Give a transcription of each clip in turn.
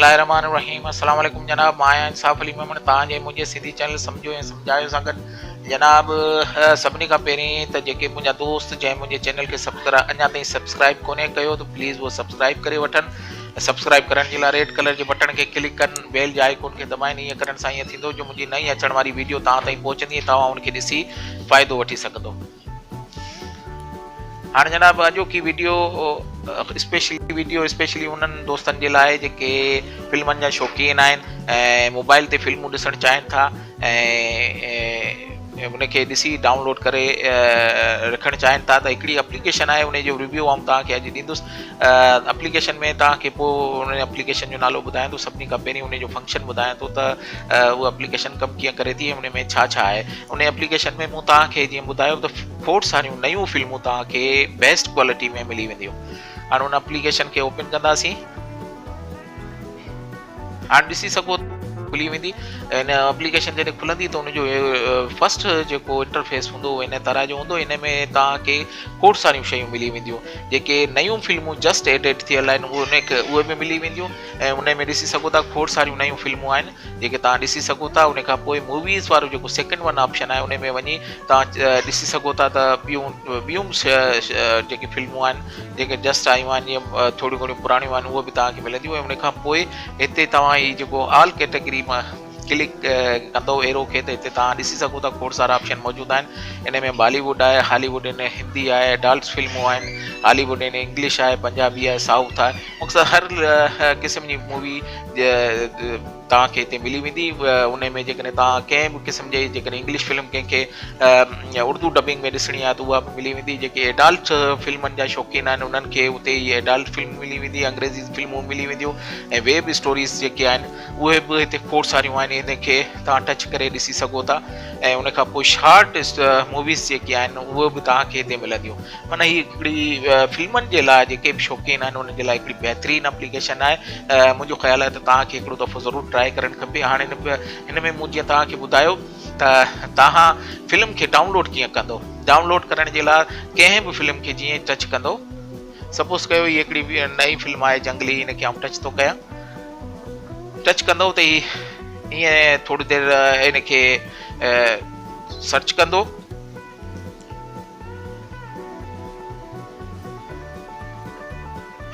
बिस्मिल्लाहिर्रहमानिर्रहीम अस्सलाम वालेकुम जनाब। मां आहियां इंसाफ़ अली मेमन, तव्हांजे मुंहिंजे सिंधी चैनल सम्झो ऐं सम्झायो सां गॾु जनाब। सभिनी खां पहिरीं त जेके मुंहिंजा दोस्त जंहिं मुंहिंजे चैनल खे अञा ताईं सब्सक्राइब कोन्हे कयो त प्लीज़ उहो सब्सक्राइब करे वठनि। सब्सक्राइब करण जे लाइ रेड कलर जे बटन खे क्लिक कनि, बेल जे आइकॉन खे दबाइनि। ईअं करण सां ईअं थींदो जो मुंहिंजी नई अचण वारी वीडियो तव्हां ताईं पहुचंदी, तव्हां उनखे ॾिसी फ़ाइदो वठी सघंदो। हाँ जनाब, अॼोकी वीडियो स्पेशली उन्हनि दोस्तनि जे लाइ जेके फिल्मनि जा शौक़ीन आहिनि ऐं मोबाइल ते फिल्मूं ॾिसणु चाहिनि था ऐं उनखे ॾिसी डाउनलोड करे रखणु चाहिनि था। त हिकिड़ी एप्लीकेशन आहे, उनजो रिव्यू आउं तव्हांखे अॼु ॾींदुसि। एप्लीकेशन में तव्हांखे पोइ उन एप्लीकेशन जो नालो ॿुधायां थो। सभिनी खां पहिरीं उनजो फंक्शन ॿुधायां थो त उहा एप्लीकेशन कमु कीअं करे थी ऐं उन में छा छा आहे। उन एप्लीकेशन में मूं तव्हांखे जीअं ॿुधायो त खोड़ सारियूं नयूं फिल्मूं तव्हांखे बेस्ट क्वालिटी में मिली वेंदियूं। हाणे उन एप्लीकेशन खे ओपन कंदासीं। हाणे ॾिसी सघो खुली वेंदी। इन एप्लीकेशन जॾहिं खुलंदी त उनजो फस्ट जेको इंटरफेस हूंदो इन तरह जो हूंदो। इन में तव्हांखे खोड़ सारियूं शयूं मिली वेंदियूं। जेके नयूं फिल्मूं जस्ट एडिट थियल आहिनि उहे बि मिली वेंदियूं ऐं उन में ॾिसी सघो था खोड़ सारियूं नयूं फिल्मूं आहिनि जेके तव्हां ॾिसी सघो था। उन खां पोइ मूवीज़ वारो जेको सेकेंड वन ऑप्शन आहे उन में वञी तव्हां ॾिसी सघो था त ॿियूं जेके फिल्मूं आहिनि जेके जस्ट आयूं आहिनि, जीअं थोरियूं घणियूं पुराणियूं आहिनि, उहे बि तव्हांखे मिलंदियूं। ऐं उन खां पोइ हिते तव्हां ही जेको ऑल कैटेगरी मां क्लिक कंदो एरो खे त हिते तव्हां ॾिसी सघो था खोड़ सारा ऑप्शन मौजूदु आहिनि। इन में बॉलीवुड आहे, हॉलीवुड आहिनि, हिंदी आहे, एडल्ट फिल्मूं आहिनि, हॉलीवुड आहिनि, इंग्लिश आहे, पंजाबी आहे, साउथ आहे। मक़सदु हर क़िस्म जी मूवी तव्हांखे हिते मिली वेंदी। उन में जेकॾहिं तव्हां कंहिं बि क़िस्म जे जेकॾहिं इंग्लिश फिल्म कंहिंखे उर्दू डबिंग में ॾिसणी आहे त उहा बि मिली वेंदी। जेके एडल्ट फिल्मनि जा शौक़ीन आहिनि उन्हनि खे उते ई एडल्ट फिल्म मिली वेंदी, अंग्रेज़ी फिल्मूं मिली वेंदियूं ऐं वेब स्टोरीज़ जेके आहिनि उहे बि हिते खोड़ सारियूं आहिनि। इनखे तव्हां टच करे ॾिसी सघो था ऐं उन खां पोइ शार्ट मूवीज़ जेके आहिनि उहे बि तव्हांखे हिते मिलंदियूं। माना हीअ हिकिड़ी फिल्मनि जे लाइ जेके बि शौक़ीन आहिनि उन्हनि जे लाइ हिकिड़ी बहितरीनु एप्लीकेशन आहे। मुंहिंजो ख़्यालु आहे त तव्हांखे हिकिड़ो दफ़ो ज़रूरु ट्राई करणु खपे। हाणे हिन में मूं जीअं तव्हांखे ॿुधायो त तव्हां फिल्म खे डाउनलोड कीअं कंदो। डाउनलोड करण जे लाइ कंहिं बि फिल्म खे जीअं टच कंदो, सपोज़ कयो हीअ हिकिड़ी नई फिल्म आहे जंगली, इनखे आउं टच थो कयां। टच कंदो त हीअं थोरी देरि इनखे सर्च कंदो।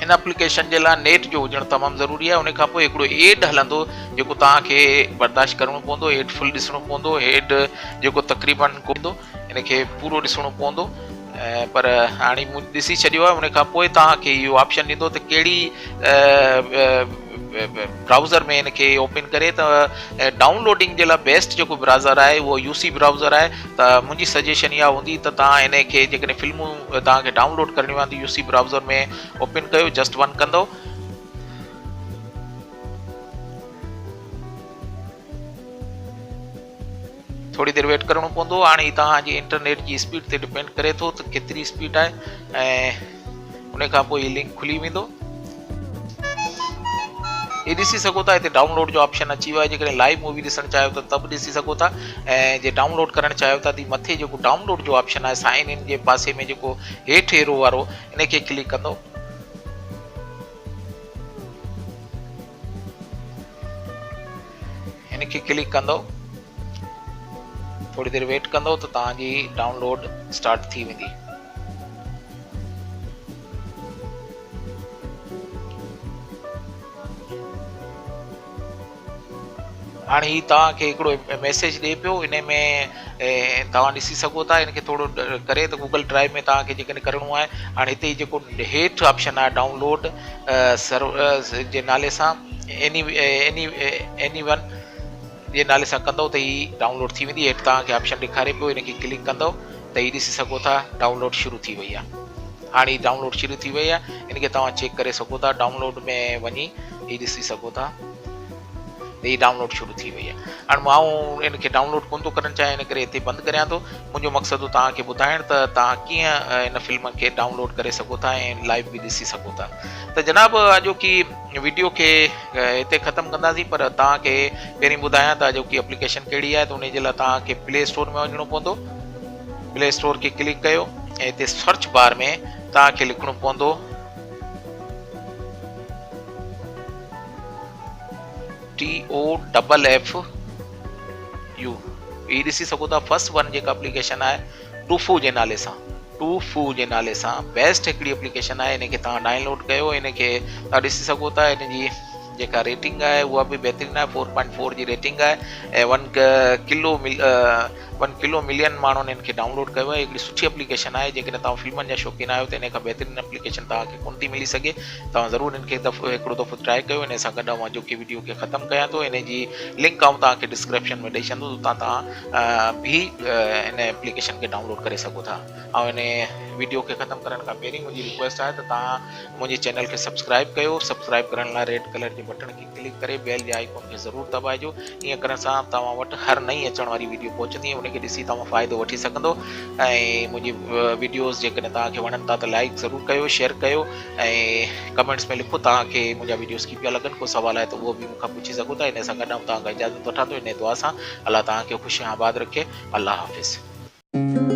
हिन एप्लीकेशन जे लाइ नेट जो हुजणु तमामु ज़रूरी आहे। उन खां पोइ हिकिड़ो एड हलंदो जेको तव्हांखे बर्दाश्त करिणो पवंदो। एड फुल ॾिसणो पवंदो, एड जेको तक़रीबन हूंदो इनखे पूरो ॾिसणो पवंदो। पर हाणे मूं ॾिसी छॾियो आहे। उन खां पोइ तव्हांखे इहो ऑप्शन ॾींदो त कहिड़ी ब्राउज़र में इनखे ओपन करे। त डाउनलोडिंग जे लाइ बेस्ट जेको ब्राउज़र आहे उहो यूसी ब्राउज़र आहे। त मुंहिंजी सजेशन इहा हूंदी त तव्हां इनखे जेकॾहिं फिल्मूं तव्हांखे डाउनलोड करणियूं आहिनि त यूसी ब्राउज़र में ओपन कयो, जस्ट वन कंदो। थोरी देरि वेट करिणो पवंदो। हाणे तव्हांजी इंटरनेट जी स्पीड ते डिपेंड करे थो त केतिरी स्पीड आहे ऐं उन खां पोइ हीअ लिंक खुली वेंदो। ये ॾिसी सघो था हिते डाउनलोड जो ऑप्शन अची वियो आहे। जेकॾहिं लाइव मूवी ॾिसणु चाहियो त तब ॾिसी सघो था ऐं जे डाउनलोड करणु चाहियो था त मथे जेको डाउनलोड जो ऑप्शन आहे साइन इन जे पासे में जेको हेठि एरो वारो इनखे क्लिक कंदो। इनखे क्लिक कंदो, थोड़ी देरि वेट कंदो त तव्हांजी डाउनलोड स्टार्ट थी वेंदी। हाणे ही तव्हांखे हिकिड़ो मैसेज ॾिए पियो। इन में तव्हां ॾिसी सघो था। इनखे थोरो करे त गूगल ड्राइव में तव्हांखे जेकॾहिं करिणो आहे। हाणे हिते जेको हेठि ऑप्शन आहे डाउनलोड सर्वर जे नाले सां एनी वन जे नाले सां कंदो त हीअ डाउनलोड थी वेंदी। हेठि तव्हांखे ऑप्शन ॾेखारे पियो, इनखे क्लिक कंदो त हीअ ॾिसी सघो था डाउनलोड शुरू थी वई आहे। हाणे हीअ डाउनलोड शुरू थी वई आहे। इनखे तव्हां चेक करे सघो था। डाउनलोड में वञी हीअ ॾिसी सघो था हीअ डाउनलोड शुरू थी वई आहे। हाणे मां इनखे डाउनलोड कोन थो करणु चाहियां, इन करे हिते बंदि करियां थो। मुंहिंजो मक़सदु तव्हांखे ॿुधाइणु त तव्हां कीअं इन फिल्म खे डाउनलोड करे सघो था ऐं लाइव बि ॾिसी सघो था। त जनाब, अॼोकी वीडियो खे हिते ख़तमु कंदासीं। पर तव्हांखे पहिरीं ॿुधायां त अॼोकी एप्लीकेशन कहिड़ी आहे। त उन जे लाइ तव्हांखे प्ले स्टोर में वञिणो पवंदो। प्ले स्टोर खे क्लिक कयो ऐं हिते सर्च बार में तव्हांखे लिखणो पवंदो TOFFU ही ॾिसी सघो था। फर्स्ट वन जेका एप्लीकेशन आहे टूफू जे नाले सां, टूफू जे नाले सां बेस्ट हिकिड़ी एप्लीकेशन आहे। इनखे तव्हां डाउनलोड कयो, इनखे तव्हां ॾिसी सघो था। इन जी जेका रेटिंग आहे उहा बि बहितरीनु आहे, 4.4 जी रेटिंग आहे ऐं 1 किलो मिलियन माण्हुनि इनखे डाउनलोड कयो आहे। हिकिड़ी सुठी एप्लीकेशन आहे। जेकॾहिं तव्हां फिल्मनि जा शौक़ीन आहियो त इन खां बहितरीनु एप्लीकेशन तव्हांखे कोन थी मिली सघे। तव्हां ज़रूरु इनखे हिकिड़ो दफ़ो ट्राए कयो। इन सां गॾु मां जेकी वीडियो खे ख़तमु कयां थो, इन जी लिंक आऊं तव्हांखे डिस्क्रिप्शन में ॾेई छॾंदुसि, उतां तव्हां बि इन एप्लीकेशन खे डाउनलोड करे सघो था। ऐं इन वीडियो खे ख़तमु करण खां पहिरीं मुंहिंजी रिक्वेस्ट आहे त तव्हां मुंहिंजे चैनल खे सब्सक्राइब कयो। सब्सक्राइब करण लाइ रेड कलर जे बटन खे क्लिक करे बेल जे आइकॉन खे ज़रूरु दॿाइजो। ईअं करण सां तव्हां वटि हर नई अचण वारी वीडियो पहुचंदी, उनखे ॾिसी तव्हां फ़ाइदो वठी सघंदो। ऐं मुंहिंजी वीडियोज़ जेकॾहिं तव्हांखे वणनि था त लाइक ज़रूरु कयो, शेयर कयो ऐं कमेंट्स में लिखो तव्हांखे मुंहिंजा वीडियोज़ कीअं पिया लॻनि। को सुवाल आहे त उहो बि मूंखां पुछी सघो था। इन सां गॾु तव्हांखां इजाज़त वठां थो इन दुआ सां। अलाह तव्हांखे ख़ुशि आबाद रखे। अलाह हाफ़िज़।